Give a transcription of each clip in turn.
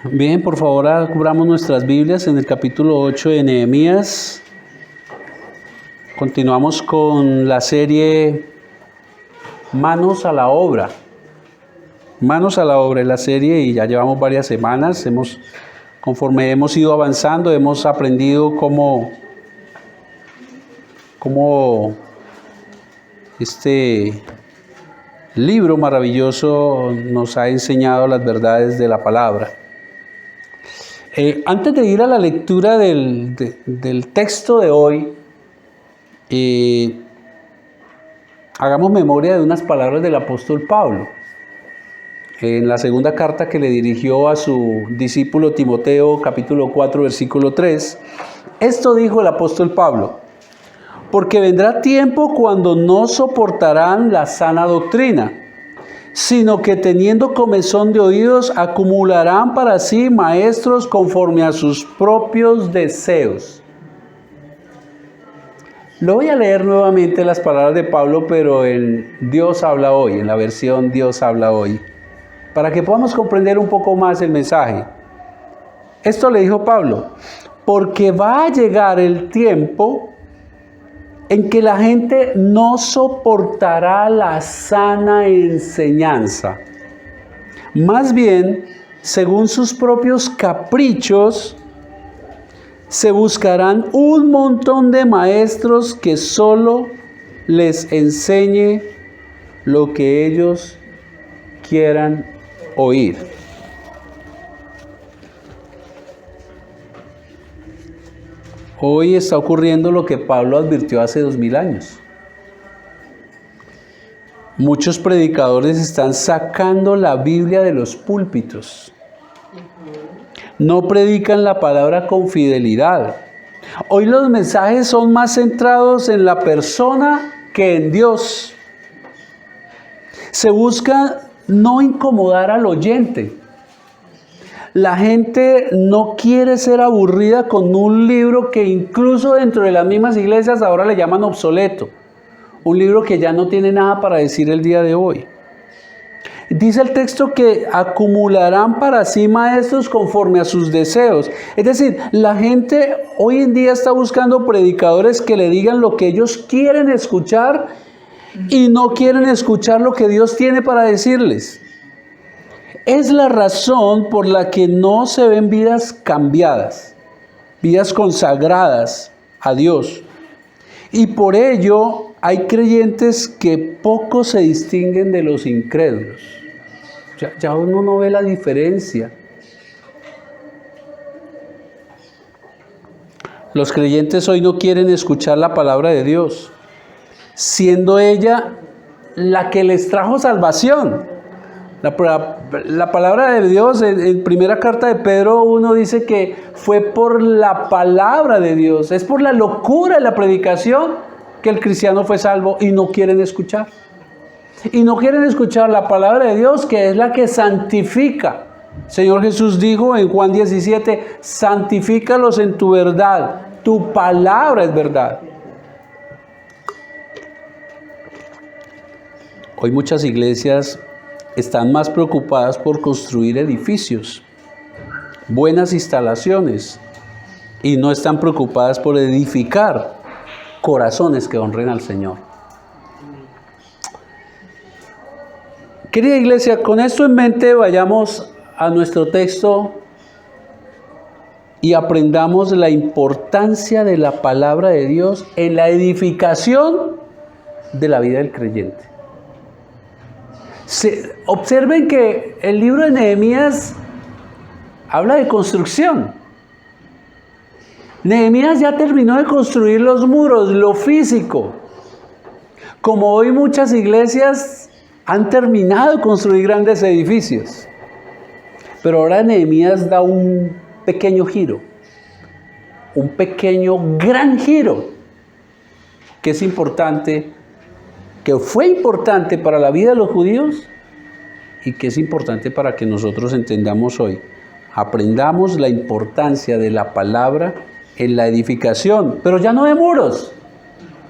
Bien, por favor, abramos nuestras Biblias en el capítulo 8 de Nehemías. Continuamos con la serie Manos a la obra. Manos a la obra es la serie y ya llevamos varias semanas. Conforme hemos ido avanzando, hemos aprendido cómo este libro maravilloso nos ha enseñado las verdades de la palabra. Antes de ir a la lectura del texto de hoy, hagamos memoria de unas palabras del apóstol Pablo. En la segunda carta que le dirigió a su discípulo Timoteo, capítulo 4, versículo 3, esto dijo el apóstol Pablo: porque vendrá tiempo cuando no soportarán la sana doctrina, sino que teniendo comezón de oídos, acumularán para sí maestros conforme a sus propios deseos. Lo voy a leer nuevamente las palabras de Pablo, pero en Dios habla hoy, en la versión Dios habla hoy, para que podamos comprender un poco más el mensaje. Esto le dijo Pablo: porque va a llegar el tiempo en que la gente no soportará la sana enseñanza. Más bien, según sus propios caprichos, se buscarán un montón de maestros que solo les enseñe lo que ellos quieran oír. Hoy está ocurriendo lo que Pablo advirtió hace 2000 años. Muchos predicadores están sacando la Biblia de los púlpitos. No predican la palabra con fidelidad. Hoy los mensajes son más centrados en la persona que en Dios. Se busca no incomodar al oyente. La gente no quiere ser aburrida con un libro que incluso dentro de las mismas iglesias ahora le llaman obsoleto. Un libro que ya no tiene nada para decir el día de hoy. Dice el texto que acumularán para sí maestros conforme a sus deseos. Es decir, la gente hoy en día está buscando predicadores que le digan lo que ellos quieren escuchar y no quieren escuchar lo que Dios tiene para decirles. Es la razón por la que no se ven vidas cambiadas, vidas consagradas a Dios. Y por ello hay creyentes que poco se distinguen de los incrédulos. Ya uno no ve la diferencia. Los creyentes hoy no quieren escuchar la palabra de Dios, siendo ella la que les trajo salvación. La palabra de Dios, en primera carta de Pedro 1 dice que fue por la palabra de Dios, es por la locura de la predicación que el cristiano fue salvo, y no quieren escuchar. Y no quieren escuchar la palabra de Dios, que es la que santifica. Señor Jesús dijo en Juan 17, santifícalos en tu verdad, tu palabra es verdad. Hoy muchas iglesias están más preocupadas por construir edificios, buenas instalaciones, y no están preocupadas por edificar corazones que honren al Señor. Querida iglesia, con esto en mente vayamos a nuestro texto y aprendamos la importancia de la palabra de Dios en la edificación de la vida del creyente. Observen que el libro de Nehemías habla de construcción. Nehemías ya terminó de construir los muros, lo físico. Como hoy muchas iglesias han terminado de construir grandes edificios. Pero ahora Nehemías da un pequeño giro. Un pequeño gran giro. Que es importante, que fue importante para la vida de los judíos y que es importante para que nosotros entendamos hoy. Aprendamos la importancia de la palabra en la edificación, pero ya no de muros,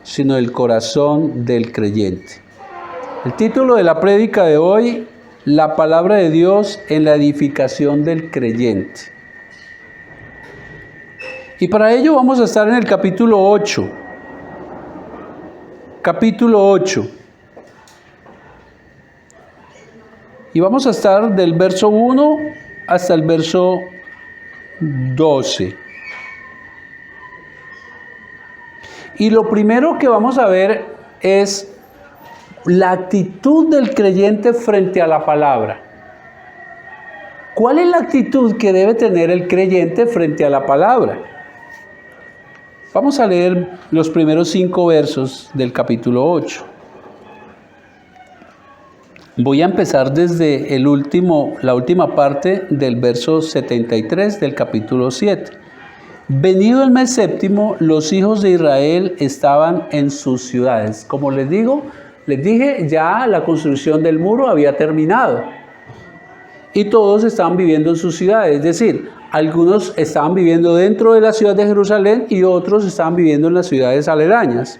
sino del corazón del creyente. El título de la prédica de hoy la palabra de Dios en la edificación del creyente. Y para ello vamos a estar en el capítulo 8. Capítulo 8. Y vamos a estar del verso 1 hasta el verso 12. Y lo primero que vamos a ver es la actitud del creyente frente a la palabra. ¿Cuál es la actitud que debe tener el creyente frente a la palabra? Vamos a leer los primeros 5 versos del capítulo 8. Voy a empezar desde la última parte del verso 73 del capítulo 7. Venido el mes séptimo, los hijos de Israel estaban en sus ciudades. Como les dije, ya la construcción del muro había terminado. Y todos estaban viviendo en sus ciudades. Es decir, algunos estaban viviendo dentro de la ciudad de Jerusalén y otros estaban viviendo en las ciudades aledañas.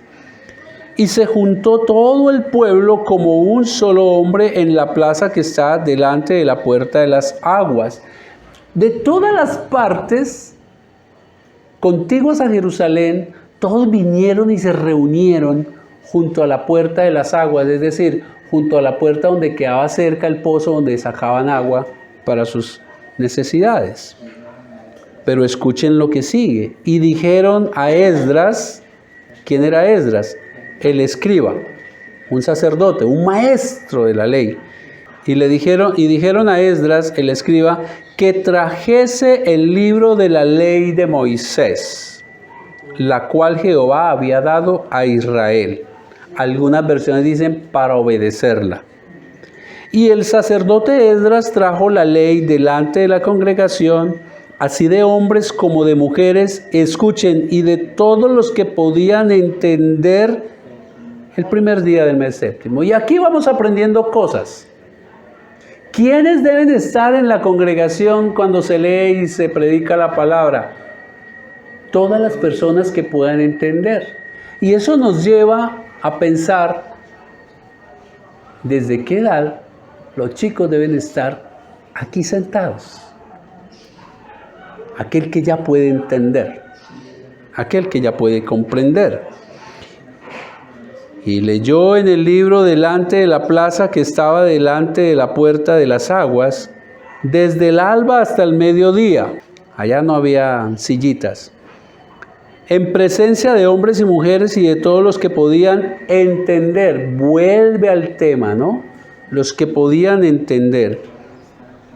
Y se juntó todo el pueblo como un solo hombre en la plaza que está delante de la puerta de las aguas. De todas las partes contiguas a Jerusalén, todos vinieron y se reunieron junto a la puerta de las aguas, es decir, junto a la puerta donde quedaba cerca el pozo donde sacaban agua para sus necesidades. Pero escuchen lo que sigue. Y dijeron a Esdras, ¿quién era Esdras? El escriba, un sacerdote, un maestro de la ley. Y dijeron a Esdras, el escriba, que trajese el libro de la ley de Moisés, la cual Jehová había dado a Israel. Algunas versiones dicen para obedecerla. Y el sacerdote Esdras trajo la ley delante de la congregación, así de hombres como de mujeres, escuchen, y de todos los que podían entender el primer día del mes séptimo. Y aquí vamos aprendiendo cosas. ¿Quiénes deben estar en la congregación cuando se lee y se predica la palabra? Todas las personas que puedan entender. Y eso nos lleva a pensar desde qué edad los chicos deben estar aquí sentados. Aquel que ya puede entender, aquel que ya puede comprender. Y leyó en el libro delante de la plaza que estaba delante de la puerta de las aguas, desde el alba hasta el mediodía. Allá no había sillitas. En presencia de hombres y mujeres y de todos los que podían entender. Vuelve al tema, ¿no? Los que podían entender.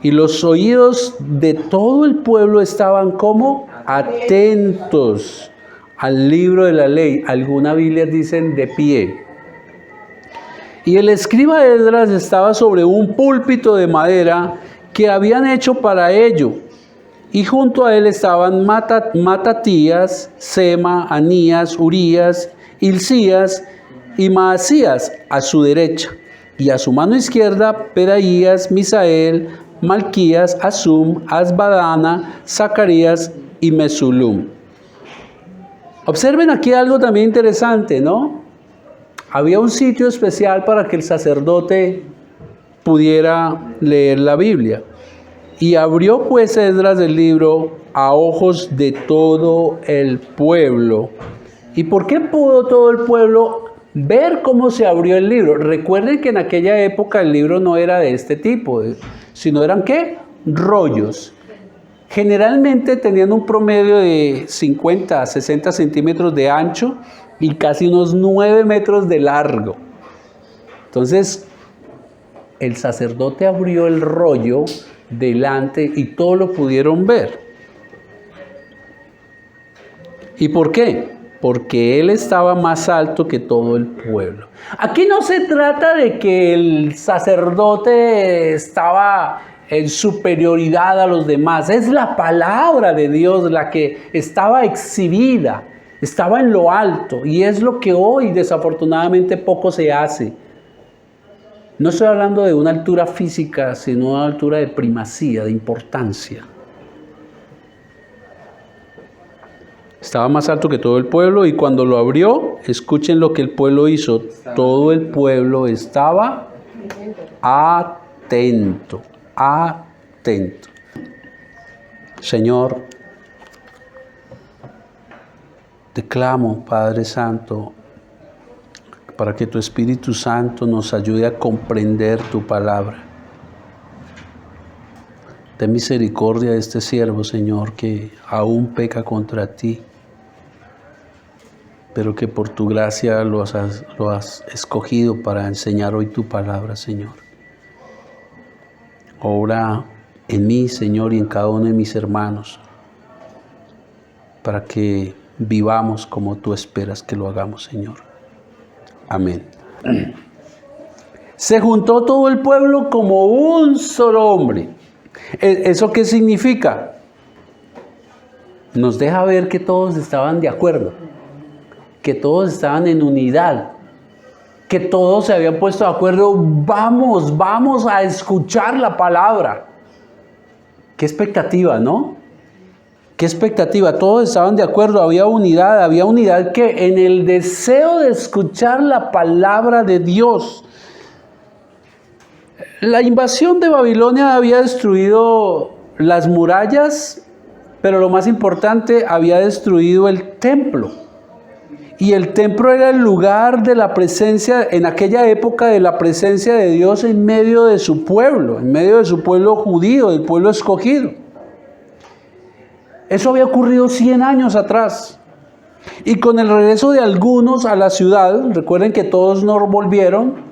Y los oídos de todo el pueblo estaban como atentos al libro de la ley. Algunas Biblias dicen de pie. Y el escriba Esdras estaba sobre un púlpito de madera que habían hecho para ello. Y junto a él estaban Matatías, Sema, Anías, Urías, Hilcías y Maasías a su derecha. Y a su mano izquierda, Pedaías, Misael, Malquías, Asum, Asbadana, Zacarías y Mesulum. Observen aquí algo también interesante, ¿no? Había un sitio especial para que el sacerdote pudiera leer la Biblia. Y abrió pues Esdras el libro a ojos de todo el pueblo. ¿Y por qué pudo todo el pueblo ver cómo se abrió el libro? Recuerden que en aquella época el libro no era de este tipo, sino eran ¿qué? Rollos. Generalmente tenían un promedio de 50 a 60 centímetros de ancho y casi unos 9 metros de largo. Entonces, el sacerdote abrió el rollo delante y todos lo pudieron ver. ¿Y por qué? Porque él estaba más alto que todo el pueblo. Aquí no se trata de que el sacerdote estaba en superioridad a los demás. Es la palabra de Dios la que estaba exhibida, estaba en lo alto. Y es lo que hoy desafortunadamente poco se hace. No estoy hablando de una altura física, sino una altura de primacía, de importancia. Estaba más alto que todo el pueblo y cuando lo abrió, escuchen lo que el pueblo hizo. Todo el pueblo estaba atento. atento, atento. Señor, te clamo, Padre Santo, para que tu Espíritu Santo nos ayude a comprender tu palabra. Ten misericordia de este siervo, Señor, que aún peca contra ti, pero que por tu gracia lo has escogido para enseñar hoy tu palabra, Señor. Obra en mí, Señor, y en cada uno de mis hermanos, para que vivamos como tú esperas que lo hagamos, Señor. Amén. Se juntó todo el pueblo como un solo hombre. ¿Eso qué significa? Nos deja ver que todos estaban de acuerdo, que todos estaban en unidad, que todos se habían puesto de acuerdo. Vamos a escuchar la palabra. Qué expectativa, ¿no? Qué expectativa. Todos estaban de acuerdo, había unidad que en el deseo de escuchar la palabra de Dios. La invasión de Babilonia había destruido las murallas, pero lo más importante, había destruido el templo. Y el templo era el lugar de la presencia, en aquella época, de la presencia de Dios en medio de su pueblo judío, del pueblo escogido. Eso había ocurrido 100 años atrás. Y con el regreso de algunos a la ciudad, recuerden que todos no volvieron.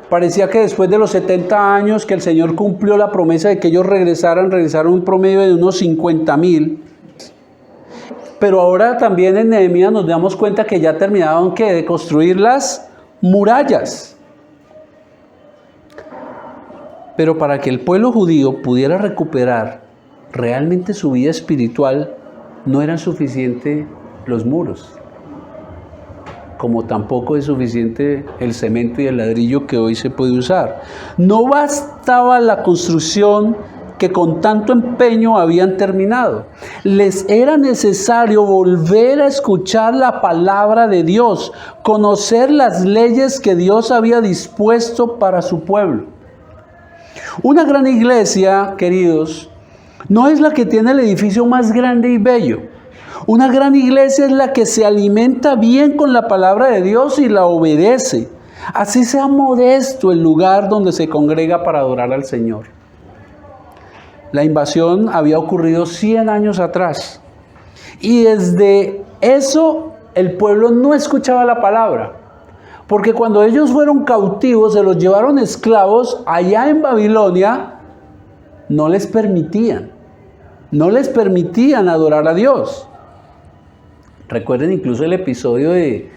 Parecía que después de los 70 años que el Señor cumplió la promesa de que ellos regresaron un promedio de unos 50,000. Pero ahora también en Nehemías nos damos cuenta que ya terminaron de construir las murallas. Pero para que el pueblo judío pudiera recuperar realmente su vida espiritual, no eran suficientes los muros, como tampoco es suficiente el cemento y el ladrillo que hoy se puede usar. No bastaba la construcción que con tanto empeño habían terminado. Les era necesario volver a escuchar la palabra de Dios, conocer las leyes que Dios había dispuesto para su pueblo. Una gran iglesia, queridos, no es la que tiene el edificio más grande y bello. Una gran iglesia es la que se alimenta bien con la palabra de Dios y la obedece. Así sea modesto el lugar donde se congrega para adorar al Señor. La invasión había ocurrido 100 años atrás. Y desde eso el pueblo no escuchaba la palabra. Porque cuando ellos fueron cautivos, se los llevaron esclavos allá en Babilonia, no les permitían adorar a Dios. Recuerden incluso el episodio de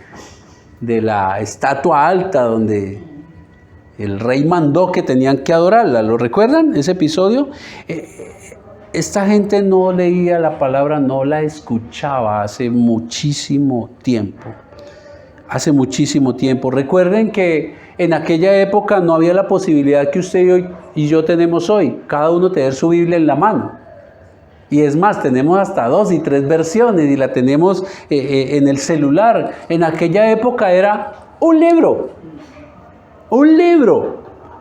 la estatua alta donde el rey mandó que tenían que adorarla. ¿Lo recuerdan ese episodio? Esta gente no leía la palabra, no la escuchaba hace muchísimo tiempo. Recuerden que en aquella época no había la posibilidad que usted y yo tenemos hoy, cada uno tener su Biblia en la mano. Y es más, tenemos hasta 2 y 3 versiones y la tenemos en el celular. En aquella época era un libro.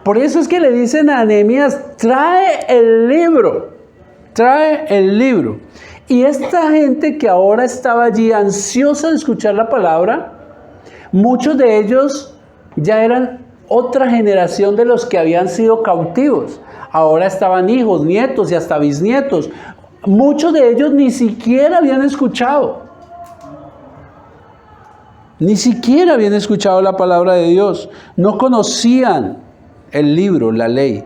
Por eso es que le dicen a Nehemías, trae el libro. Y esta gente que ahora estaba allí ansiosa de escuchar la palabra, muchos de ellos ya eran otra generación de los que habían sido cautivos. Ahora estaban hijos, nietos y hasta bisnietos. Muchos de ellos ni siquiera habían escuchado la palabra de Dios. No conocían el libro, la ley.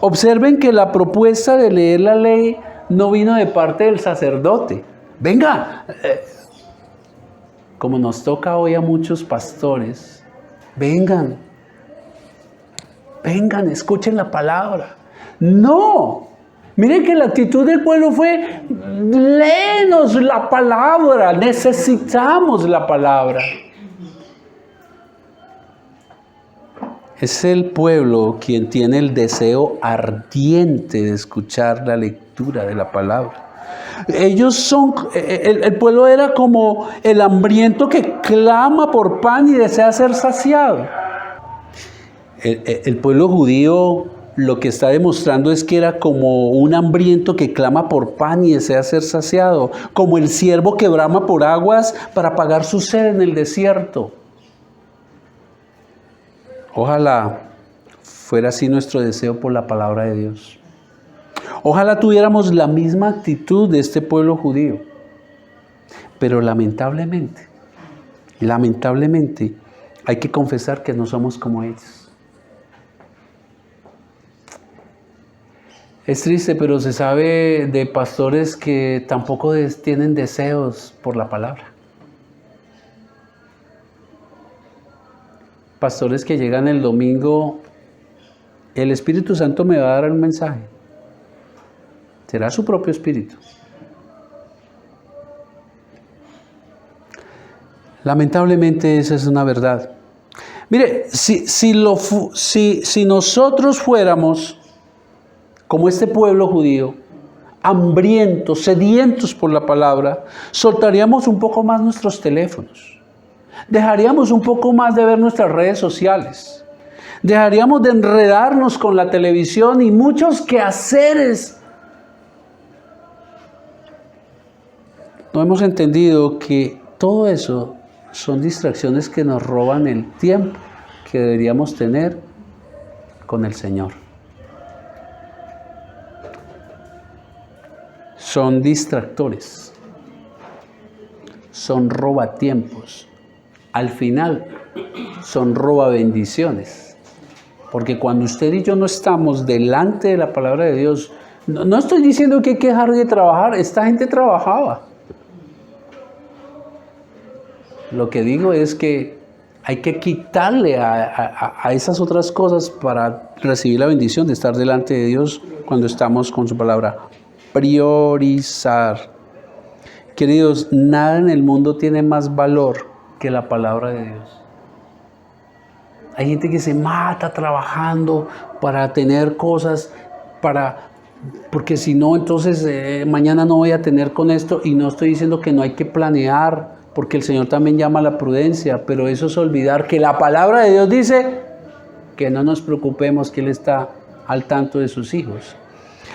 Observen que la propuesta de leer la ley no vino de parte del sacerdote. Venga, como nos toca hoy a muchos pastores, vengan, escuchen la palabra. No. Miren que la actitud del pueblo fue, léenos la palabra, necesitamos la palabra. Es el pueblo quien tiene el deseo ardiente de escuchar la lectura de la palabra. El pueblo era como el hambriento que clama por pan y desea ser saciado. El pueblo judío lo que está demostrando es que era como un hambriento que clama por pan y desea ser saciado, como el ciervo que brama por aguas para apagar su sed en el desierto. Ojalá fuera así nuestro deseo por la palabra de Dios. Ojalá tuviéramos la misma actitud de este pueblo judío. Pero lamentablemente, hay que confesar que no somos como ellos. Es triste, pero se sabe de pastores que tampoco tienen deseos por la palabra. Pastores que llegan el domingo, el Espíritu Santo me va a dar un mensaje. Será su propio espíritu. Lamentablemente esa es una verdad. Mire, si nosotros fuéramos como este pueblo judío, hambrientos, sedientos por la palabra, soltaríamos un poco más nuestros teléfonos. Dejaríamos un poco más de ver nuestras redes sociales. Dejaríamos de enredarnos con la televisión y muchos quehaceres. No hemos entendido que todo eso son distracciones que nos roban el tiempo que deberíamos tener con el Señor. Son distractores. Son robatiempos. Al final, son robabendiciones. Porque cuando usted y yo no estamos delante de la palabra de Dios, no estoy diciendo que hay que dejar de trabajar. Esta gente trabajaba. Lo que digo es que hay que quitarle a esas otras cosas para recibir la bendición de estar delante de Dios cuando estamos con su palabra. Priorizar. Queridos, nada en el mundo tiene más valor que la palabra de Dios. Hay gente que se mata trabajando para tener cosas, porque si no, entonces mañana no voy a tener con esto. Y no estoy diciendo que no hay que planear, porque el Señor también llama a la prudencia, pero eso es olvidar que la palabra de Dios dice que no nos preocupemos, que Él está al tanto de sus hijos.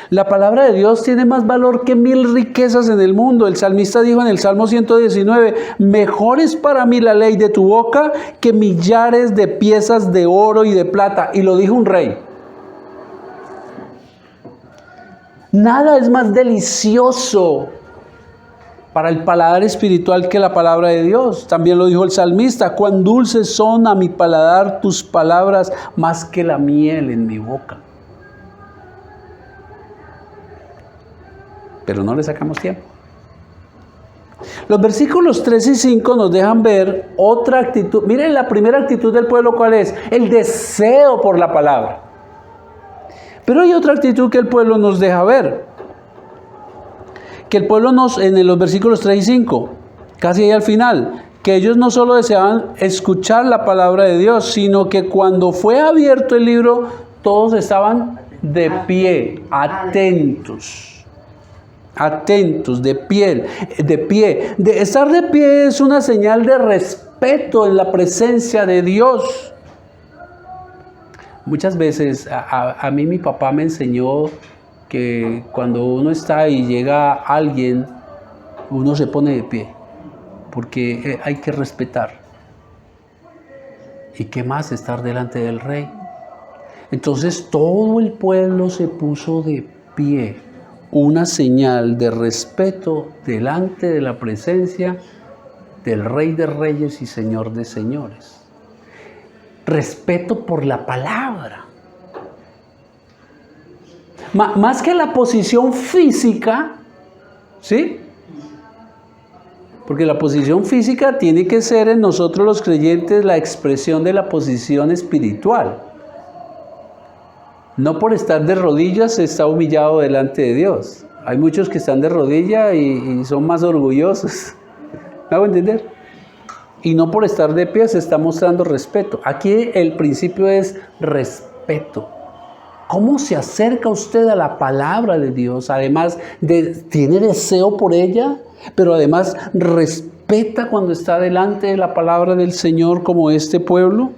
La palabra de Dios tiene más valor que 1000 riquezas en el mundo. El salmista dijo en el Salmo 119, mejor es para mí la ley de tu boca que millares de piezas de oro y de plata. Y lo dijo un rey. Nada es más delicioso para el paladar espiritual que la palabra de Dios. También lo dijo el salmista, cuán dulces son a mi paladar tus palabras más que la miel en mi boca. Pero no le sacamos tiempo. Los versículos 3 y 5 nos dejan ver otra actitud. Miren la primera actitud del pueblo, ¿cuál es? El deseo por la palabra. Pero hay otra actitud que el pueblo nos deja ver. Que el pueblo en los versículos 3 y 5, casi ahí al final, que ellos no solo deseaban escuchar la palabra de Dios, sino que cuando fue abierto el libro, todos estaban de pie, atentos. Atentos, de pie. Estar de pie es una señal de respeto en la presencia de Dios. Muchas veces a mí mi papá me enseñó que cuando uno está y llega alguien, uno se pone de pie, porque hay que respetar. ¿Y qué más? Estar delante del rey. Entonces todo el pueblo se puso de pie. Una señal de respeto delante de la presencia del Rey de Reyes y Señor de Señores. Respeto por la palabra. Más que la posición física, ¿sí? Porque la posición física tiene que ser en nosotros los creyentes la expresión de la posición espiritual. No por estar de rodillas se está humillado delante de Dios. Hay muchos que están de rodillas y son más orgullosos. ¿Me hago entender? Y no por estar de pie se está mostrando respeto. Aquí el principio es respeto. ¿Cómo se acerca usted a la palabra de Dios? Además, tiene deseo por ella, pero además respeta cuando está delante de la palabra del Señor como este pueblo.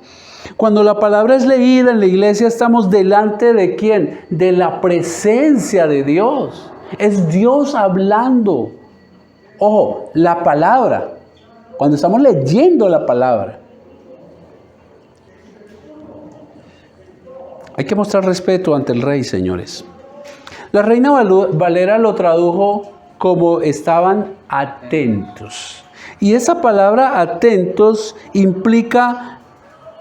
Cuando la palabra es leída en la iglesia, estamos delante de ¿quién? De la presencia de Dios. Es Dios hablando. Ojo, la palabra. Cuando estamos leyendo la palabra. Hay que mostrar respeto ante el rey, señores. La Reina Valera lo tradujo como estaban atentos. Y esa palabra atentos implica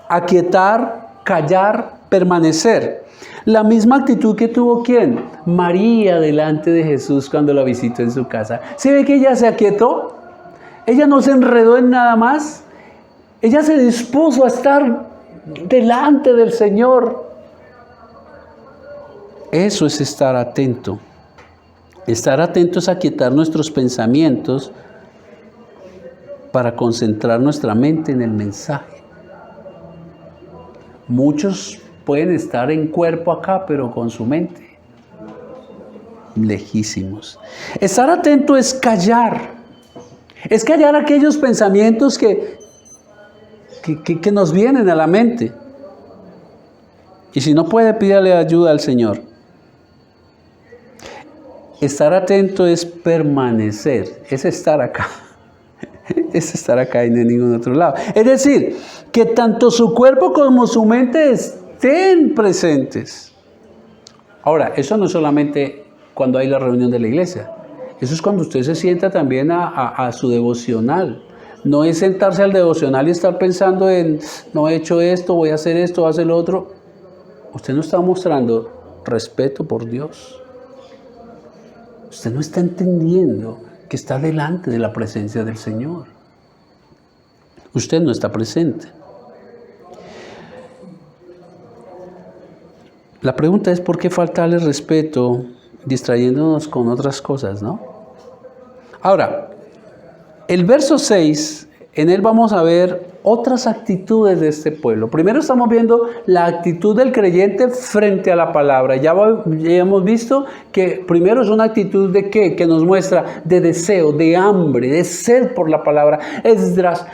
aquietar, callar, permanecer. La misma actitud que tuvo ¿quién? María delante de Jesús cuando la visitó en su casa. ¿Sí ve que ella se aquietó? Ella no se enredó en nada más. Ella se dispuso a estar delante del Señor. Eso es estar atento. Estar atento es aquietar nuestros pensamientos para concentrar nuestra mente en el mensaje. Muchos pueden estar en cuerpo acá, pero con su mente lejísimos. Estar atento es callar. Es callar aquellos pensamientos que nos vienen a la mente. Y si no puede, pídale ayuda al Señor. Estar atento es permanecer, es estar acá. Es estar acá y no en ningún otro lado. Es decir, que tanto su cuerpo como su mente estén presentes. Ahora, eso no es solamente cuando hay la reunión de la iglesia. Eso es cuando usted se sienta también a su devocional. No es sentarse al devocional y estar pensando en, no he hecho esto, voy a hacer esto, voy a hacer lo otro. Usted no está mostrando respeto por Dios. Usted no está entendiendo que está delante de la presencia del Señor. Usted no está presente. La pregunta es ¿por qué faltarle respeto distrayéndonos con otras cosas, no? Ahora, el verso 6, en él vamos a ver otras actitudes de este pueblo. Primero estamos viendo la actitud del creyente frente a la palabra. Ya hemos visto que primero es una actitud de ¿qué? Que nos muestra de deseo, de hambre, de sed por la palabra. Esdras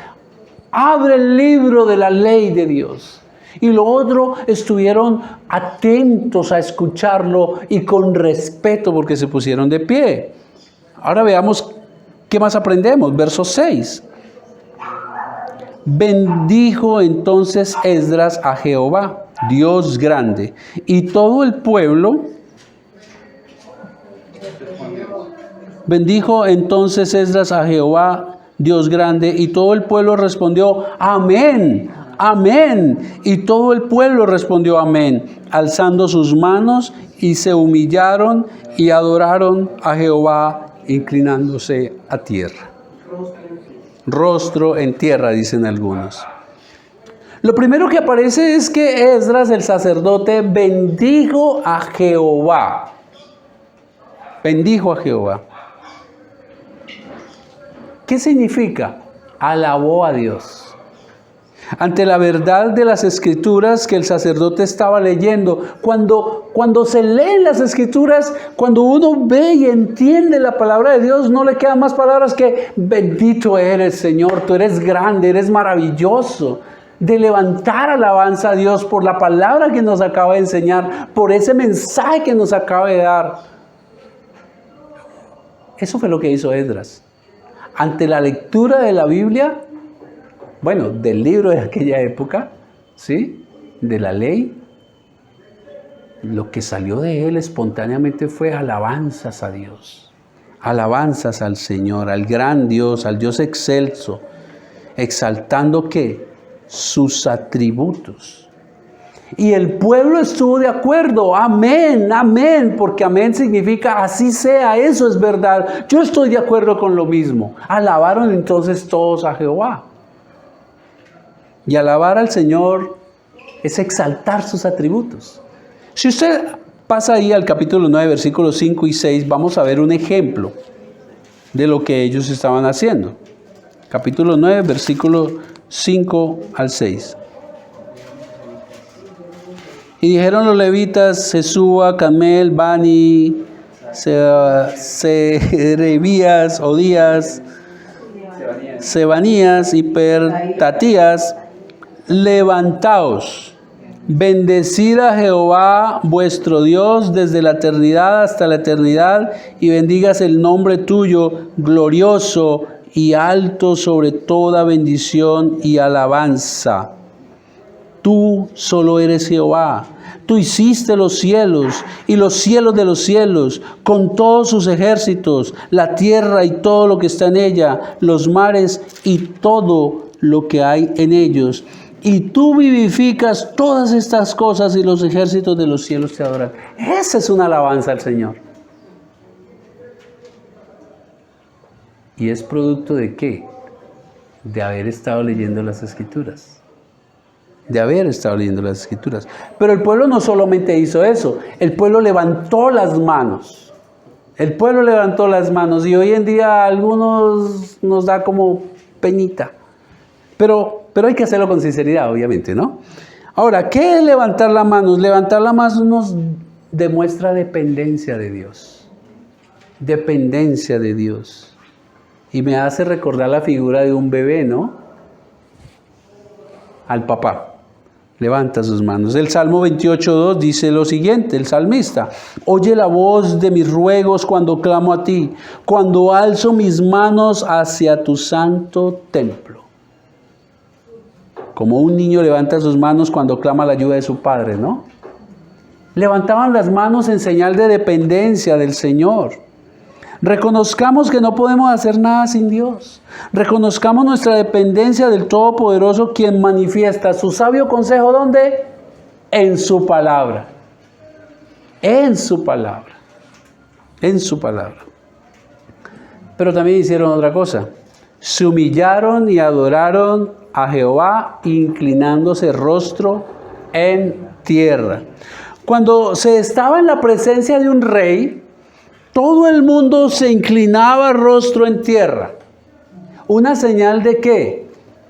abre el libro de la ley de Dios. Y lo otro, estuvieron atentos a escucharlo y con respeto porque se pusieron de pie. Ahora veamos qué más aprendemos. Verso 6. Bendijo entonces Esdras a Jehová, Dios grande, y todo el pueblo bendijo entonces Esdras a Jehová, Dios grande, y todo el pueblo respondió, amén, amén, y todo el pueblo respondió amén, alzando sus manos, y se humillaron y adoraron a Jehová, inclinándose a tierra. Rostro en tierra, dicen algunos. Lo primero que aparece es que Esdras, el sacerdote, bendijo a Jehová. Bendijo a Jehová. ¿Qué significa? Alabó a Dios. Ante la verdad de las escrituras que el sacerdote estaba leyendo, cuando se leen las escrituras, cuando uno ve y entiende la palabra de Dios, no le quedan más palabras que bendito eres, Señor, tú eres grande, eres maravilloso. De levantar alabanza a Dios por la palabra que nos acaba de enseñar, por ese mensaje que nos acaba de dar. Eso fue lo que hizo Esdras. Ante la lectura de la Biblia, bueno, del libro de aquella época, ¿sí? De la ley, lo que salió de él espontáneamente fue alabanzas a Dios, alabanzas al Señor, al gran Dios, al Dios excelso, exaltando ¿qué? Sus atributos. Y el pueblo estuvo de acuerdo, amén, amén, porque amén significa así sea, eso es verdad, yo estoy de acuerdo con lo mismo. Alabaron entonces todos a Jehová. Y alabar al Señor es exaltar sus atributos. Si usted pasa ahí al capítulo 9, versículos 5 y 6, vamos a ver un ejemplo de lo que ellos estaban haciendo. Capítulo 9, versículos 5 al 6. Y dijeron los levitas, Jesúa, Camel, Bani, Serebías, Odías, Sebanías y Pertatías, levantaos, bendecid a Jehová vuestro Dios desde la eternidad hasta la eternidad, y bendigas el nombre tuyo, glorioso y alto sobre toda bendición y alabanza. Tú solo eres Jehová. Tú hiciste los cielos y los cielos de los cielos, con todos sus ejércitos, la tierra y todo lo que está en ella, los mares y todo lo que hay en ellos. Y tú vivificas todas estas cosas y los ejércitos de los cielos te adoran. Esa es una alabanza al Señor. ¿Y es producto de qué? De haber estado leyendo las Escrituras. De haber estado leyendo las Escrituras. Pero el pueblo no solamente hizo eso, el pueblo levantó las manos. El pueblo levantó las manos y hoy en día a algunos nos da como penita. Pero hay que hacerlo con sinceridad, obviamente, ¿no? Ahora, ¿qué es levantar las manos? Levantar las manos nos demuestra dependencia de Dios. Dependencia de Dios. Y me hace recordar la figura de un bebé, ¿no? Al papá. Levanta sus manos. El Salmo 28:2 dice lo siguiente, el salmista: oye la voz de mis ruegos cuando clamo a ti, cuando alzo mis manos hacia tu santo templo. Como un niño levanta sus manos cuando clama la ayuda de su padre, ¿no? Levantaban las manos en señal de dependencia del Señor. Reconozcamos que no podemos hacer nada sin Dios. Reconozcamos nuestra dependencia del Todopoderoso, quien manifiesta su sabio consejo, ¿dónde? En su palabra. En su palabra. En su palabra. Pero también hicieron otra cosa. Se humillaron y adoraron a Jehová, inclinándose rostro en tierra. Cuando se estaba en la presencia de un rey, todo el mundo se inclinaba rostro en tierra. ¿Una señal de qué?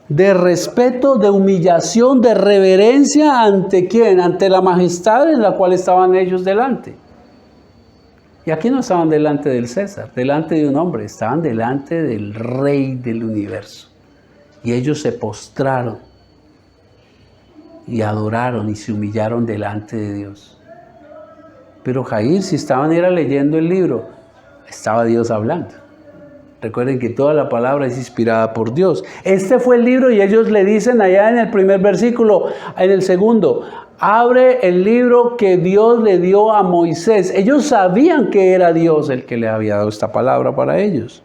De respeto, de humillación, de reverencia. ¿Ante quién? Ante la majestad en la cual estaban ellos delante. Y aquí no estaban delante del César, delante de un hombre, estaban delante del Rey del universo. Y ellos se postraron y adoraron y se humillaron delante de Dios. Pero Jair, si estaban era leyendo el libro, estaba Dios hablando. Recuerden que toda la palabra es inspirada por Dios. Este fue el libro y ellos le dicen allá en el primer versículo, en el segundo, abre el libro que Dios le dio a Moisés. Ellos sabían que era Dios el que le había dado esta palabra para ellos.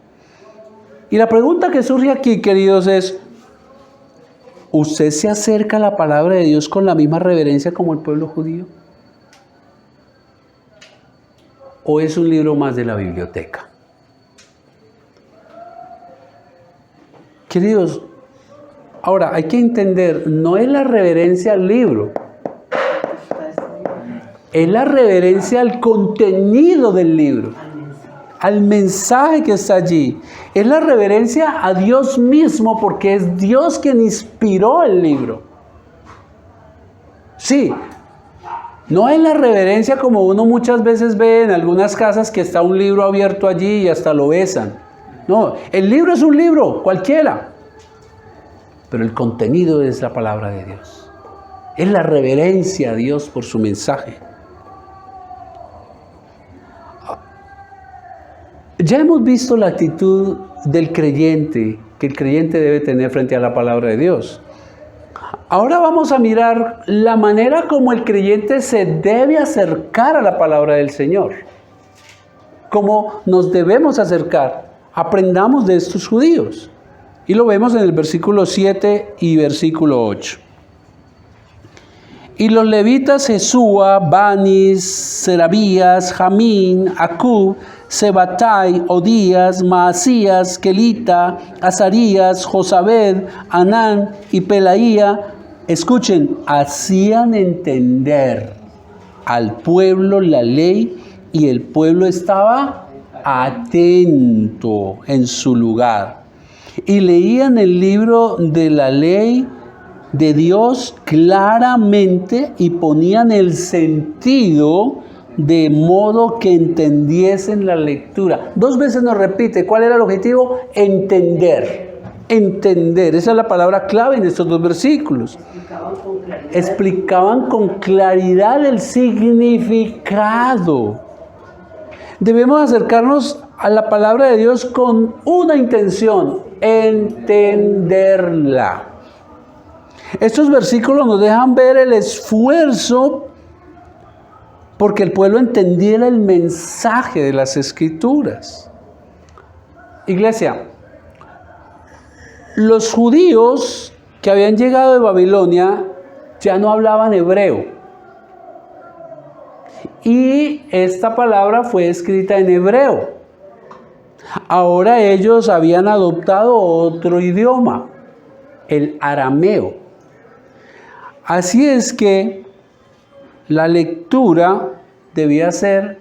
Y la pregunta que surge aquí, queridos, es, ¿usted se acerca a la palabra de Dios con la misma reverencia como el pueblo judío? ¿O es un libro más de la biblioteca? Queridos, ahora hay que entender, no es la reverencia al libro, es la reverencia al contenido del libro, al mensaje que está allí. Es la reverencia a Dios mismo, porque es Dios quien inspiró el libro. Sí. No es la reverencia como uno muchas veces ve en algunas casas, que está un libro abierto allí y hasta lo besan. No, el libro es un libro, cualquiera. Pero el contenido es la palabra de Dios. Es la reverencia a Dios por su mensaje. Ya hemos visto la actitud del creyente, que el creyente debe tener frente a la palabra de Dios. Ahora vamos a mirar la manera como el creyente se debe acercar a la palabra del Señor. Cómo nos debemos acercar. Aprendamos de estos judíos. Y lo vemos en el versículo 7 y versículo 8. Y los levitas Jesúa, Banis, Serabías, Jamín, Acub, Sebatai, Odías, Maasías, Kelita, Azarías, Josabed, Anán y Pelaía, escuchen, hacían entender al pueblo la ley, y el pueblo estaba atento en su lugar. Y leían el libro de la ley de Dios claramente y ponían el sentido de modo que entendiesen la lectura. 2 veces nos repite, ¿cuál era el objetivo? Entender. entender. Esa es la palabra clave en estos dos versículos. Explicaban con claridad el significado. Debemos acercarnos a la palabra de Dios con una intención: entenderla. Estos versículos nos dejan ver el esfuerzo porque el pueblo entendiera el mensaje de las Escrituras. Iglesia, los judíos que habían llegado de Babilonia ya no hablaban hebreo. Y esta palabra fue escrita en hebreo. Ahora ellos habían adoptado otro idioma, el arameo. Así es que la lectura debía ser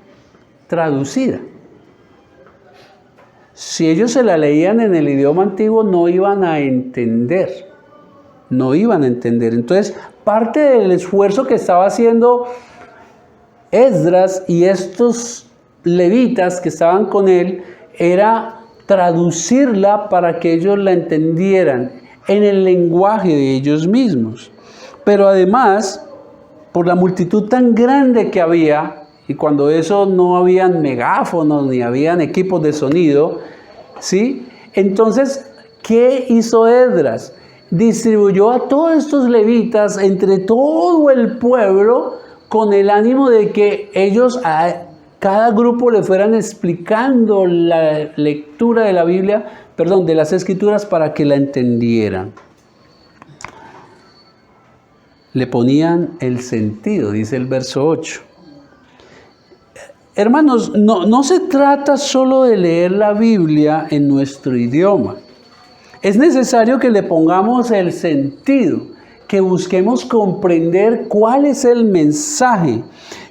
traducida. Si ellos se la leían en el idioma antiguo, no iban a entender. Entonces, parte del esfuerzo que estaba haciendo Esdras y estos levitas que estaban con él era traducirla para que ellos la entendieran en el lenguaje de ellos mismos. Pero además, por la multitud tan grande que había, y cuando eso no habían megáfonos ni habían equipos de sonido, ¿sí? Entonces, ¿qué hizo Esdras? Distribuyó a todos estos levitas entre todo el pueblo con el ánimo de que ellos a cada grupo le fueran explicando la lectura de la Biblia, de las Escrituras, para que la entendieran. Le ponían el sentido, dice el verso 8. Hermanos, no se trata solo de leer la Biblia en nuestro idioma. Es necesario que le pongamos el sentido, que busquemos comprender cuál es el mensaje,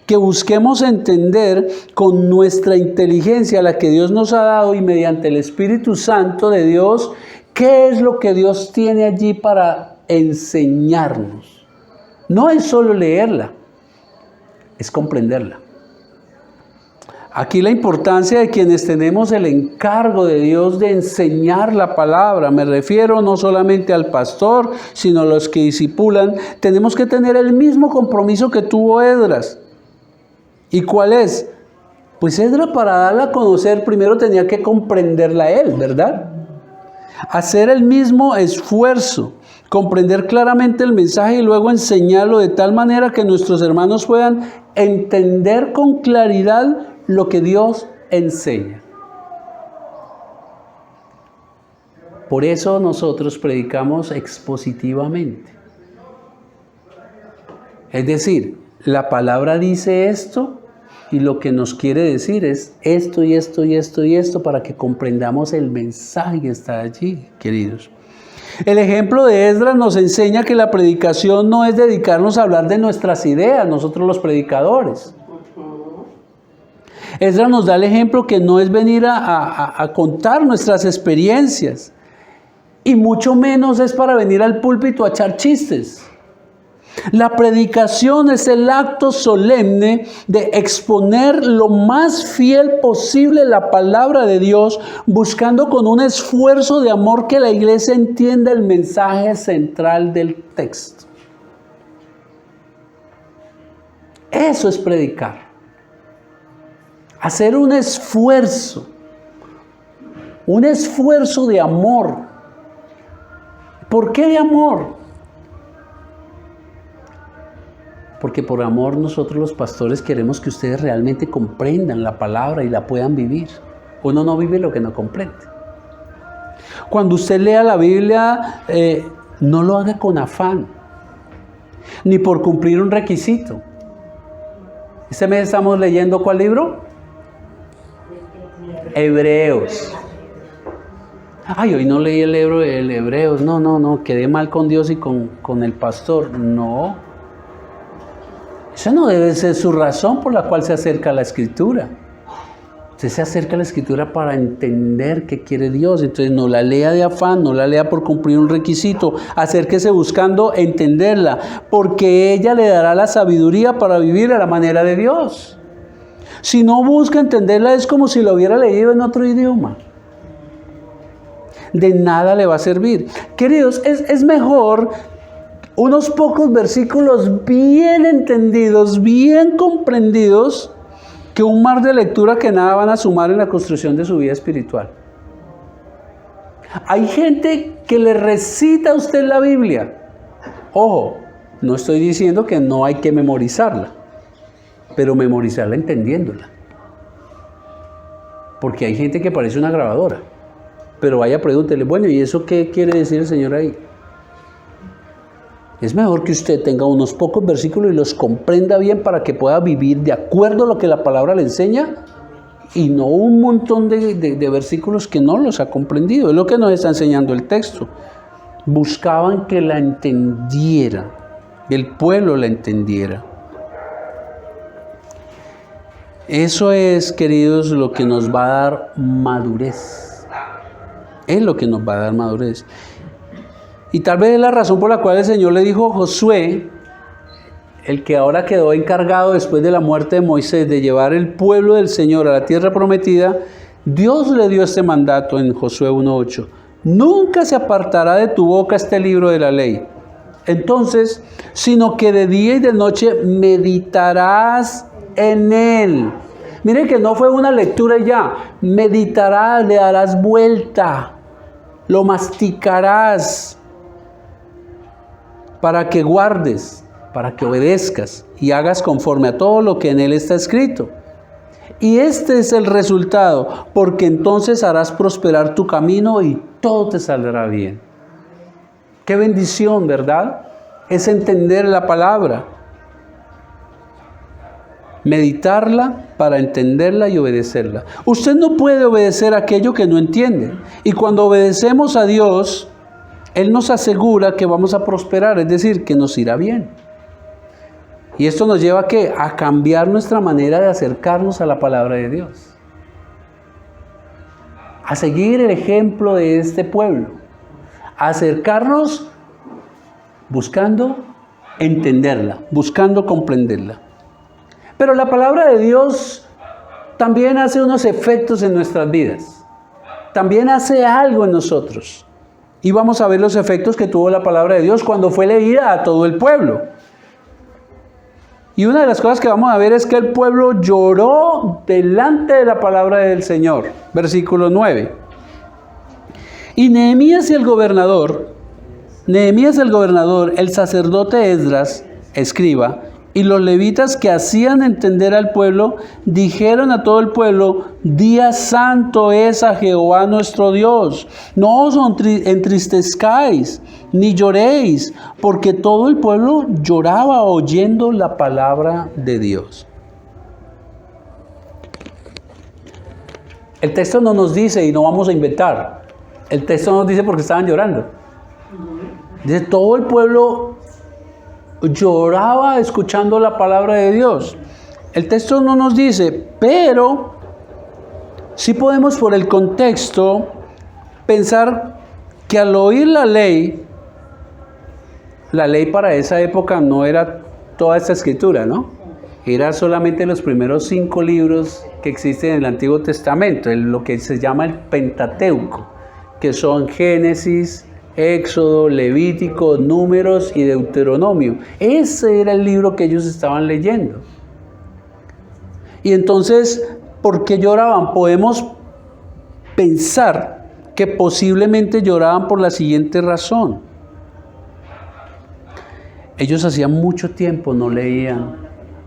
que busquemos entender con nuestra inteligencia, la que Dios nos ha dado, y mediante el Espíritu Santo de Dios, qué es lo que Dios tiene allí para enseñarnos. No es solo leerla, es comprenderla. Aquí la importancia de quienes tenemos el encargo de Dios de enseñar la palabra. Me refiero no solamente al pastor, sino a los que discipulan. Tenemos que tener el mismo compromiso que tuvo Esdras. ¿Y cuál es? Pues Esdras, para darla a conocer, primero tenía que comprenderla él, ¿verdad? Hacer el mismo esfuerzo, comprender claramente el mensaje y luego enseñarlo de tal manera que nuestros hermanos puedan entender con claridad lo que Dios enseña. Por eso nosotros predicamos expositivamente. Es decir, la palabra dice esto y lo que nos quiere decir es esto y esto y esto y esto para que comprendamos el mensaje que está allí, queridos. El ejemplo de Esdras nos enseña que la predicación no es dedicarnos a hablar de nuestras ideas, nosotros los predicadores. Esdras nos da el ejemplo que no es venir a contar nuestras experiencias, y mucho menos es para venir al púlpito a echar chistes. La predicación es el acto solemne de exponer lo más fiel posible la palabra de Dios, buscando con un esfuerzo de amor que la iglesia entienda el mensaje central del texto. Eso es predicar. Hacer un esfuerzo de amor. ¿Por qué de amor? Porque por amor nosotros los pastores queremos que ustedes realmente comprendan la palabra y la puedan vivir. Uno no vive lo que no comprende. Cuando usted lea la Biblia, no lo haga con afán, ni por cumplir un requisito. Este mes estamos leyendo ¿cuál libro? Hebreos. Ay, hoy no leí el libro de Hebreos. No, quedé mal con Dios y con el pastor. No. Esa no debe ser su razón por la cual se acerca a la Escritura. Usted se acerca a la Escritura para entender qué quiere Dios. Entonces no la lea de afán, no la lea por cumplir un requisito. Acérquese buscando entenderla, porque ella le dará la sabiduría para vivir a la manera de Dios. Si no busca entenderla, es como si lo hubiera leído en otro idioma. de nada le va a servir. Queridos, es mejor unos pocos versículos bien entendidos, bien comprendidos, que un mar de lectura que nada van a sumar en la construcción de su vida espiritual. Hay gente que le recita a usted la Biblia. Ojo, no estoy diciendo que no hay que memorizarla, pero memorizarla entendiéndola. Porque hay gente que parece una grabadora. Pero vaya, pregúntele, bueno, ¿y eso qué quiere decir el Señor ahí? Es mejor que usted tenga unos pocos versículos y los comprenda bien para que pueda vivir de acuerdo a lo que la palabra le enseña, y no un montón de versículos que no los ha comprendido. Es lo que nos está enseñando el texto. Buscaban que la entendieran, que el pueblo la entendiera. Eso es, queridos, lo que nos va a dar madurez. Es lo que nos va a dar madurez. Y tal vez es la razón por la cual el Señor le dijo a Josué, el que ahora quedó encargado después de la muerte de Moisés de llevar el pueblo del Señor a la tierra prometida. Dios le dio este mandato en Josué 1:8. Nunca se apartará de tu boca este libro de la ley. Entonces, sino que de día y de noche meditarás en él. Miren que no fue una lectura ya. Meditarás, le darás vuelta, lo masticarás para que guardes, para que obedezcas y hagas conforme a todo lo que en él está escrito. Y este es el resultado, porque entonces harás prosperar tu camino y todo te saldrá bien. Qué bendición, ¿verdad? Es entender la palabra. Meditarla para entenderla y obedecerla. Usted no puede obedecer aquello que no entiende. Y cuando obedecemos a Dios, Él nos asegura que vamos a prosperar, es decir, que nos irá bien. Y esto nos lleva ¿a qué? A cambiar nuestra manera de acercarnos a la palabra de Dios. A seguir el ejemplo de este pueblo. A acercarnos buscando entenderla, buscando comprenderla. Pero la palabra de Dios también hace unos efectos en nuestras vidas. También hace algo en nosotros. Y vamos a ver los efectos que tuvo la palabra de Dios cuando fue leída a todo el pueblo. Y una de las cosas que vamos a ver es que el pueblo lloró delante de la palabra del Señor. Versículo 9. Y Nehemías el gobernador, el sacerdote Esdras, escriba, y los levitas que hacían entender al pueblo, dijeron a todo el pueblo: día santo es a Jehová nuestro Dios. No os entristezcáis, ni lloréis, porque todo el pueblo lloraba oyendo la palabra de Dios. El texto no nos dice, y no vamos a inventar, el texto nos dice porque estaban llorando. Dice, todo el pueblo lloraba escuchando la palabra de Dios. El texto no nos dice, pero sí podemos por el contexto pensar que al oír la ley para esa época no era toda esta escritura, ¿no? Era solamente los primeros 5 libros que existen en el Antiguo Testamento, lo que se llama el Pentateuco, que son Génesis, Éxodo, Levítico, Números y Deuteronomio. Ese era el libro que ellos estaban leyendo. Y entonces, ¿por qué lloraban? Podemos pensar que posiblemente lloraban por la siguiente razón. Ellos hacían mucho tiempo no leían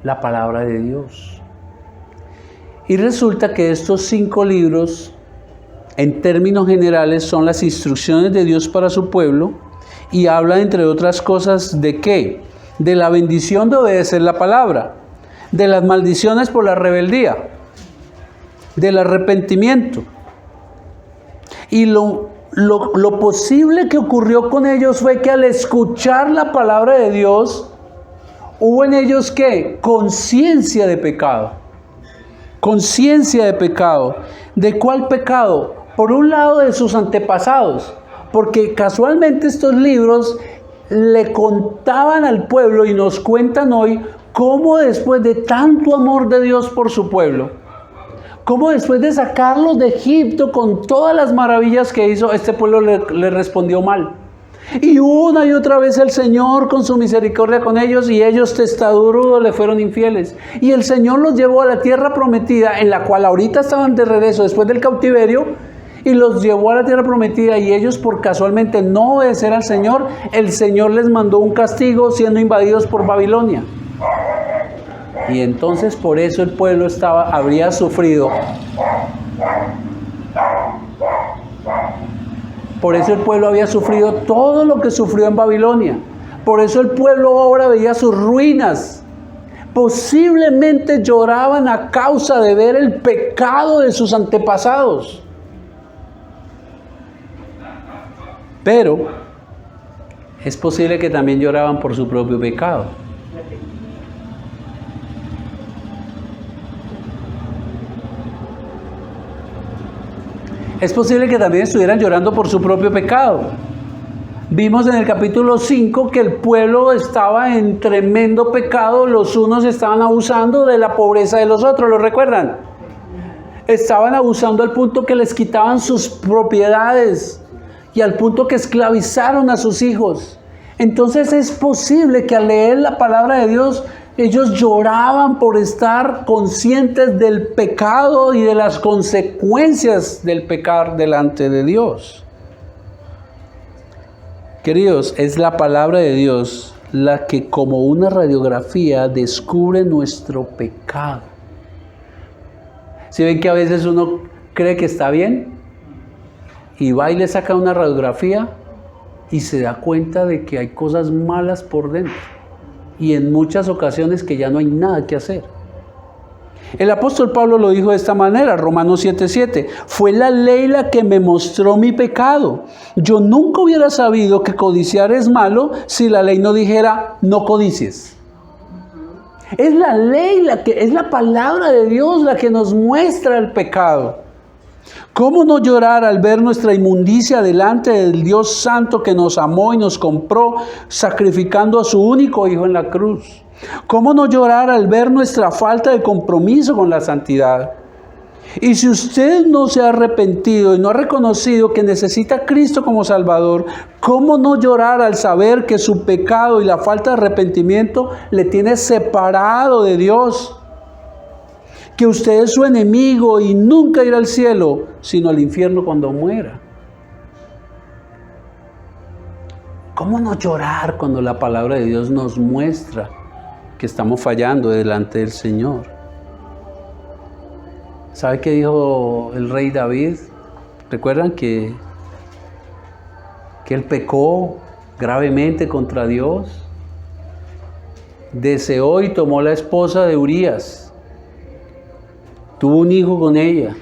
la palabra de Dios. Y resulta que estos 5 libros, en términos generales, son las instrucciones de Dios para su pueblo y habla, entre otras cosas, ¿de qué? De la bendición de obedecer la palabra, de las maldiciones por la rebeldía, del arrepentimiento. Y lo posible que ocurrió con ellos fue que al escuchar la palabra de Dios, hubo en ellos ¿qué? Conciencia de pecado. Conciencia de pecado. ¿De cuál pecado? Por un lado, de sus antepasados, porque casualmente estos libros le contaban al pueblo y nos cuentan hoy cómo después de tanto amor de Dios por su pueblo, cómo después de sacarlos de Egipto con todas las maravillas que hizo, este pueblo le respondió mal. Y una y otra vez el Señor con su misericordia con ellos, y ellos testarudos le fueron infieles. Y el Señor los llevó a la tierra prometida, en la cual ahorita estaban de regreso después del cautiverio, y los llevó a la tierra prometida, y ellos por casualmente no obedecer al Señor, el Señor les mandó un castigo siendo invadidos por Babilonia. Y entonces por eso el pueblo habría sufrido. Por eso el pueblo había sufrido todo lo que sufrió en Babilonia. Por eso el pueblo ahora veía sus ruinas. Posiblemente lloraban a causa de ver el pecado de sus antepasados. Pero es posible que también lloraban por su propio pecado. Es posible que también estuvieran llorando por su propio pecado. Vimos en el capítulo 5 que el pueblo estaba en tremendo pecado. Los unos estaban abusando de la pobreza de los otros, ¿lo recuerdan? Estaban abusando al punto que les quitaban sus propiedades y al punto que esclavizaron a sus hijos. Entonces es posible que al leer la palabra de Dios, ellos lloraban por estar conscientes del pecado y de las consecuencias del pecar delante de Dios. Queridos, es la palabra de Dios la que como una radiografía descubre nuestro pecado. ¿Sí ven que a veces uno cree que está bien y va y le saca una radiografía y se da cuenta de que hay cosas malas por dentro? Y en muchas ocasiones que ya no hay nada que hacer. El apóstol Pablo lo dijo de esta manera, Romanos 7:7. Fue la ley la que me mostró mi pecado. Yo nunca hubiera sabido que codiciar es malo si la ley no dijera no codicies. Es la ley, es la palabra de Dios la que nos muestra el pecado. ¿Cómo no llorar al ver nuestra inmundicia delante del Dios Santo que nos amó y nos compró sacrificando a su único Hijo en la cruz? ¿Cómo no llorar al ver nuestra falta de compromiso con la santidad? Y si usted no se ha arrepentido y no ha reconocido que necesita a Cristo como Salvador, ¿cómo no llorar al saber que su pecado y la falta de arrepentimiento le tiene separado de Dios? Que usted es su enemigo y nunca irá al cielo, sino al infierno cuando muera. ¿Cómo no llorar cuando la palabra de Dios nos muestra que estamos fallando delante del Señor? ¿Sabe qué dijo el rey David? ¿Recuerdan que él pecó gravemente contra Dios? Deseó y tomó la esposa de Urías. Tuvo un hijo con ella.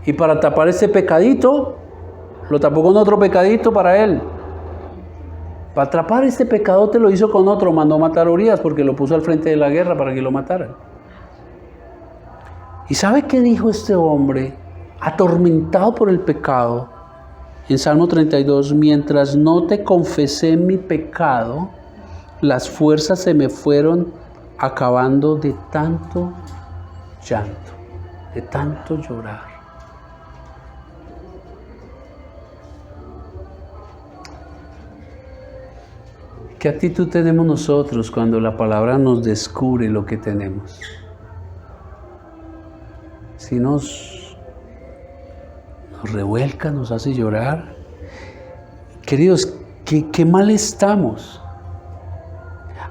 Y para tapar ese pecadito, lo tapó con otro pecadito para él. Para atrapar este pecado te lo hizo con otro. Mandó matar a Urías porque lo puso al frente de la guerra para que lo mataran. ¿Y sabe qué dijo este hombre? Atormentado por el pecado. En Salmo 32, mientras no te confesé mi pecado, las fuerzas se me fueron acabando de tanto llanto, de tanto llorar. ¿Qué actitud tenemos nosotros cuando la palabra nos descubre lo que tenemos? Si nos revuelca, nos hace llorar. Queridos, ¿qué mal estamos?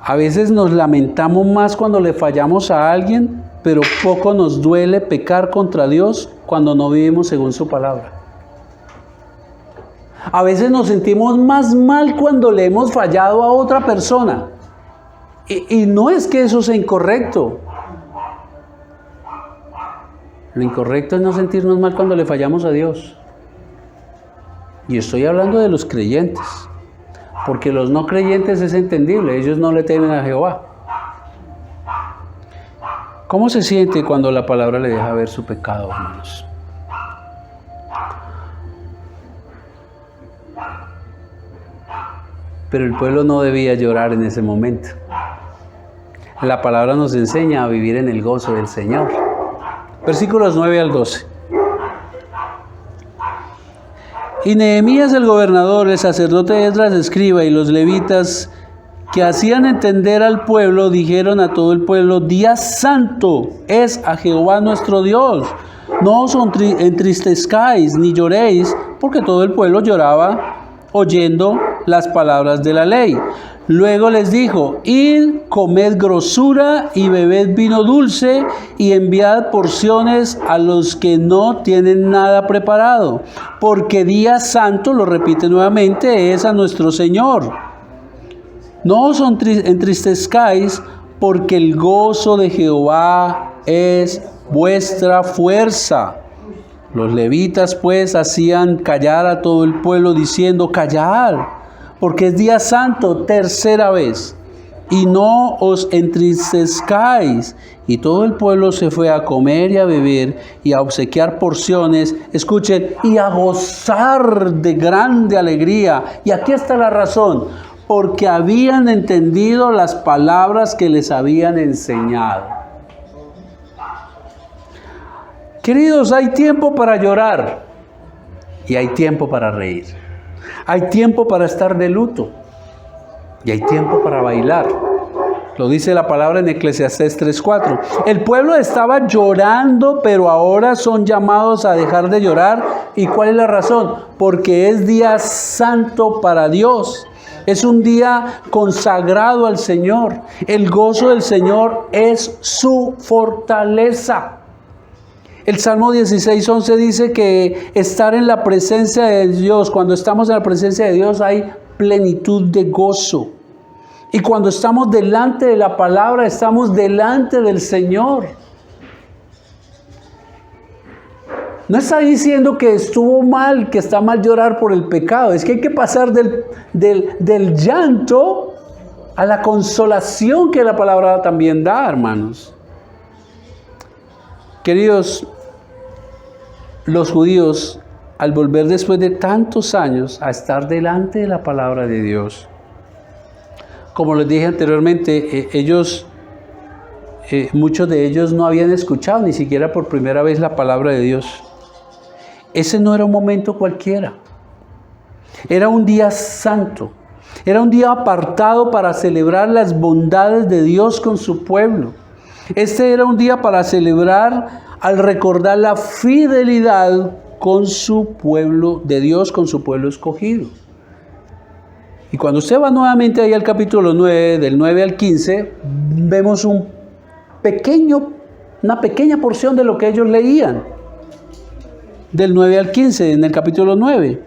A veces nos lamentamos más cuando le fallamos a alguien, pero poco nos duele pecar contra Dios cuando no vivimos según su palabra. A veces nos sentimos más mal cuando le hemos fallado a otra persona. Y no es que eso sea incorrecto. Lo incorrecto es no sentirnos mal cuando le fallamos a Dios. Y estoy hablando de los creyentes. Porque los no creyentes es entendible, ellos no le temen a Jehová. ¿Cómo se siente cuando la palabra le deja ver su pecado, hermanos? Pero el pueblo no debía llorar en ese momento. La palabra nos enseña a vivir en el gozo del Señor. versículos 9 al 12. Y Nehemías el gobernador, el sacerdote Esdras escriba y los levitas que hacían entender al pueblo, dijeron a todo el pueblo: día santo es a Jehová nuestro Dios. No os entristezcáis ni lloréis, porque todo el pueblo lloraba oyendo las palabras de la ley. Luego les dijo: id, comed grosura y bebed vino dulce y enviad porciones a los que no tienen nada preparado, porque día santo, lo repite nuevamente, es a nuestro Señor. No os entristezcáis, porque el gozo de Jehová es vuestra fuerza. Los levitas pues hacían callar a todo el pueblo diciendo: callad, porque es día santo, tercera vez, y no os entristezcáis. Y todo el pueblo se fue a comer y a beber y a obsequiar porciones, escuchen, y a gozar de grande alegría. Y aquí está la razón: porque habían entendido las palabras que les habían enseñado. Queridos, hay tiempo para llorar y hay tiempo para reír. Hay tiempo para estar de luto y hay tiempo para bailar. Lo dice la palabra en Eclesiastés 3:4. El pueblo estaba llorando, pero ahora son llamados a dejar de llorar. ¿Y cuál es la razón? Porque es día santo para Dios. Es un día consagrado al Señor. El gozo del Señor es su fortaleza. El Salmo 16:11 dice que estar en la presencia de Dios, cuando estamos en la presencia de Dios hay plenitud de gozo. Y cuando estamos delante de la palabra, estamos delante del Señor. No está diciendo que estuvo mal, que está mal llorar por el pecado. Es que hay que pasar del llanto a la consolación que la palabra también da, hermanos. Queridos, los judíos, al volver después de tantos años a estar delante de la palabra de Dios, como les dije anteriormente, muchos de ellos no habían escuchado ni siquiera por primera vez la palabra de Dios. Ese no era un momento cualquiera. Era un día santo. Era un día apartado para celebrar las bondades de Dios con su pueblo. Este era un día para celebrar al recordar la fidelidad con su pueblo de Dios, con su pueblo escogido. Y cuando usted va nuevamente ahí al capítulo 9, del 9 al 15, vemos una pequeña porción de lo que ellos leían. Del 9 al 15, en el capítulo 9.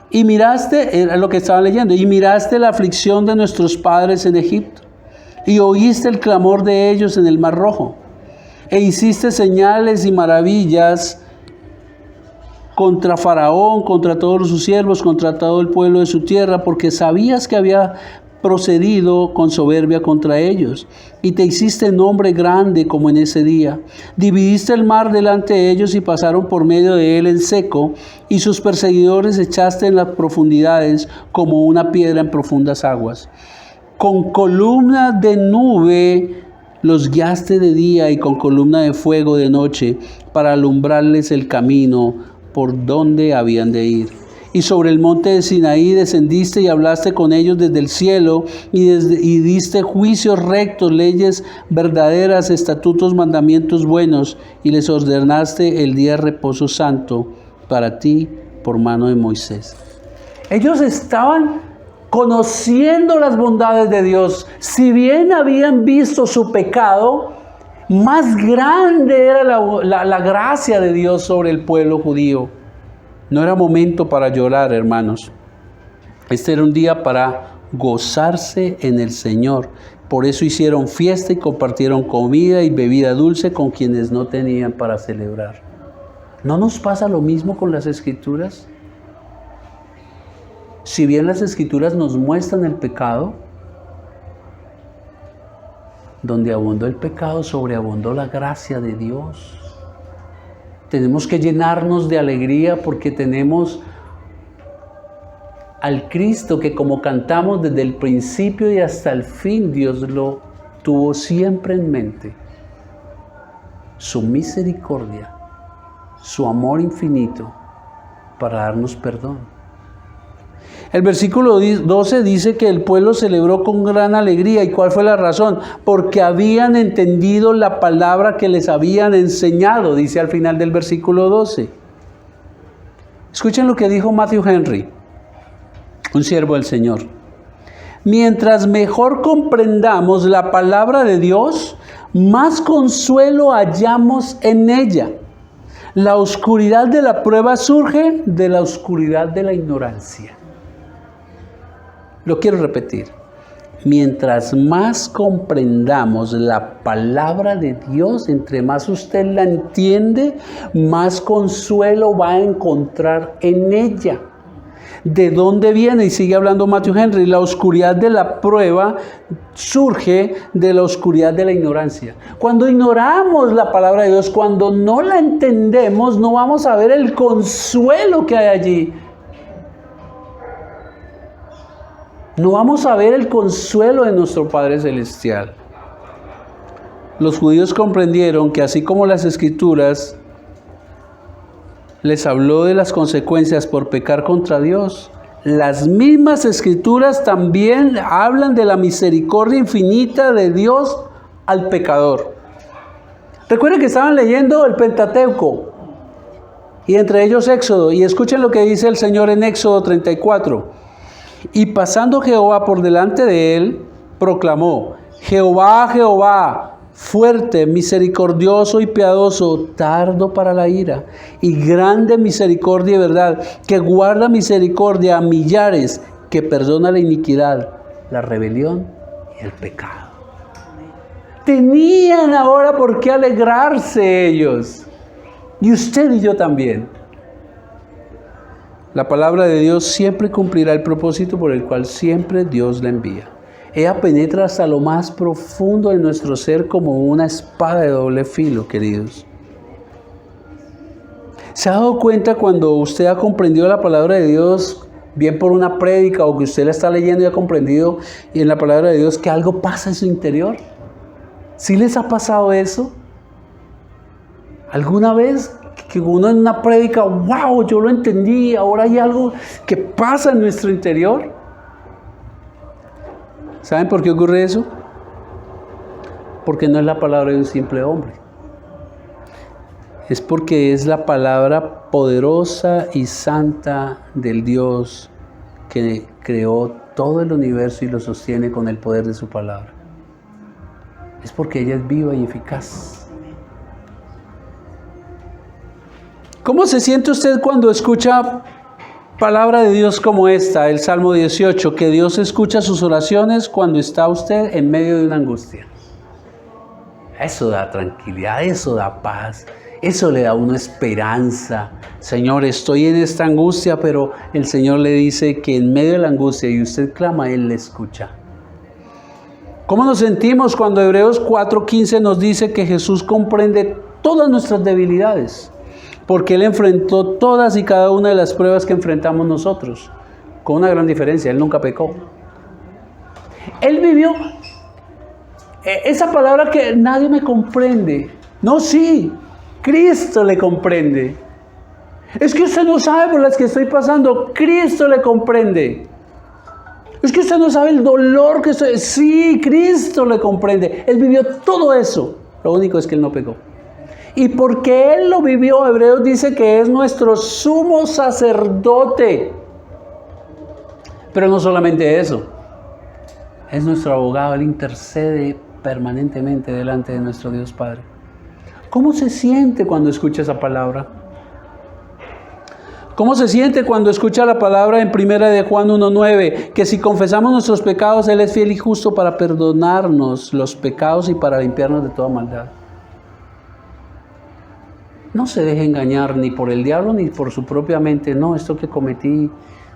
Y miraste, era lo que estaban leyendo, y miraste la aflicción de nuestros padres en Egipto, y oíste el clamor de ellos en el Mar Rojo, e hiciste señales y maravillas contra Faraón, contra todos sus siervos, contra todo el pueblo de su tierra, porque sabías que había procedido con soberbia contra ellos, y te hiciste nombre grande como en ese día. Dividiste el mar delante de ellos y pasaron por medio de él en seco, y sus perseguidores echaste en las profundidades como una piedra en profundas aguas. Con columna de nube los guiaste de día y con columna de fuego de noche para alumbrarles el camino por donde habían de ir. Y sobre el monte de Sinaí descendiste y hablaste con ellos desde el cielo y diste juicios rectos, leyes verdaderas, estatutos, mandamientos buenos, y les ordenaste el día de reposo santo para ti por mano de Moisés. Ellos estaban conociendo las bondades de Dios. Si bien habían visto su pecado, más grande era la gracia de Dios sobre el pueblo judío. No era momento para llorar, hermanos. Este era un día para gozarse en el Señor. Por eso hicieron fiesta y compartieron comida y bebida dulce con quienes no tenían para celebrar. ¿No nos pasa lo mismo con las Escrituras? Si bien las Escrituras nos muestran el pecado, donde abundó el pecado, sobreabundó la gracia de Dios. Tenemos que llenarnos de alegría porque tenemos al Cristo que, como cantamos desde el principio y hasta el fin, Dios lo tuvo siempre en mente. su misericordia, su amor infinito para darnos perdón. El versículo 12 dice que el pueblo celebró con gran alegría. ¿Y cuál fue la razón? Porque habían entendido la palabra que les habían enseñado, dice al final del versículo 12. Escuchen lo que dijo Matthew Henry, un siervo del Señor. Mientras mejor comprendamos la palabra de Dios, más consuelo hallamos en ella. La oscuridad de la prueba surge de la oscuridad de la ignorancia. Lo quiero repetir. Mientras más comprendamos la palabra de Dios, entre más usted la entiende, más consuelo va a encontrar en ella. ¿De dónde viene? Y sigue hablando Matthew Henry. La oscuridad de la prueba surge de la oscuridad de la ignorancia. Cuando ignoramos la palabra de Dios, cuando no la entendemos, no vamos a ver el consuelo que hay allí. No vamos a ver el consuelo de nuestro Padre Celestial. Los judíos comprendieron que así como las Escrituras les habló de las consecuencias por pecar contra Dios, las mismas Escrituras también hablan de la misericordia infinita de Dios al pecador. Recuerden que estaban leyendo el Pentateuco, y entre ellos Éxodo, y escuchen lo que dice el Señor en Éxodo 34. Y pasando Jehová por delante de él, proclamó: Jehová, Jehová, fuerte, misericordioso y piadoso, tardo para la ira, y grande misericordia y verdad, que guarda misericordia a millares, que perdona la iniquidad, la rebelión y el pecado. Tenían ahora por qué alegrarse ellos, y usted y yo también. La palabra de Dios siempre cumplirá el propósito por el cual siempre Dios la envía. Ella penetra hasta lo más profundo de nuestro ser como una espada de doble filo, queridos. ¿Se ha dado cuenta cuando usted ha comprendido la palabra de Dios, bien por una prédica o que usted la está leyendo y ha comprendido en la palabra de Dios, que algo pasa en su interior? ¿Sí les ha pasado eso? ¿Alguna vez? Que uno en una prédica, wow, yo lo entendí, ahora hay algo que pasa en nuestro interior. ¿Saben por qué ocurre eso? Porque no es la palabra de un simple hombre. Es porque es la palabra poderosa y santa del Dios que creó todo el universo y lo sostiene con el poder de su palabra. Es porque ella es viva y eficaz. ¿Cómo se siente usted cuando escucha palabra de Dios como esta, el Salmo 18, que Dios escucha sus oraciones cuando está usted en medio de una angustia? Eso da tranquilidad, eso da paz, eso le da a uno esperanza. Señor, estoy en esta angustia, pero el Señor le dice que en medio de la angustia y usted clama, Él le escucha. ¿Cómo nos sentimos cuando Hebreos 4:15 nos dice que Jesús comprende todas nuestras debilidades? Porque Él enfrentó todas y cada una de las pruebas que enfrentamos nosotros, con una gran diferencia: Él nunca pecó. Él vivió esa palabra que nadie me comprende. No, sí, Cristo le comprende. Es que usted no sabe por las que estoy pasando, Cristo le comprende. Es que usted no sabe el dolor que estoy... Sí, Cristo le comprende. Él vivió todo eso. Lo único es que Él no pecó. Y porque Él lo vivió, Hebreos dice que es nuestro sumo sacerdote. Pero no solamente eso. Es nuestro abogado. Él intercede permanentemente delante de nuestro Dios Padre. ¿Cómo se siente cuando escucha esa palabra? ¿Cómo se siente cuando escucha la palabra en 1 de Juan 1:9? Que si confesamos nuestros pecados, Él es fiel y justo para perdonarnos los pecados y para limpiarnos de toda maldad. No se deje engañar ni por el diablo ni por su propia mente. No, esto que cometí,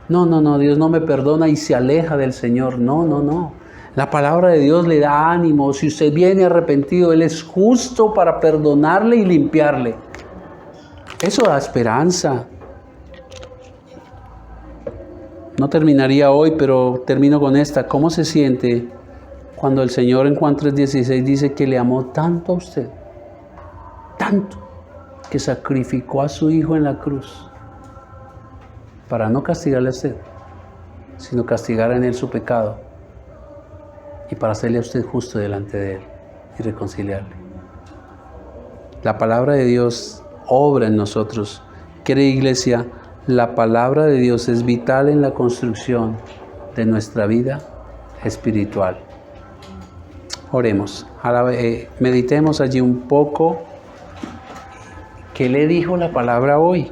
no, Dios no me perdona y se aleja del Señor. No. La palabra de Dios le da ánimo. Si usted viene arrepentido, Él es justo para perdonarle y limpiarle. Eso da esperanza. No terminaría hoy, pero termino con esta. ¿Cómo se siente cuando el Señor en Juan 3:16 dice que le amó tanto a usted, tanto que sacrificó a su Hijo en la cruz para no castigarle a usted, sino castigar en él su pecado y para hacerle a usted justo delante de él y reconciliarle. La palabra de Dios obra en nosotros. Querida iglesia, la palabra de Dios es vital en la construcción de nuestra vida espiritual. Oremos, meditemos allí un poco. ¿Qué le dijo la palabra hoy?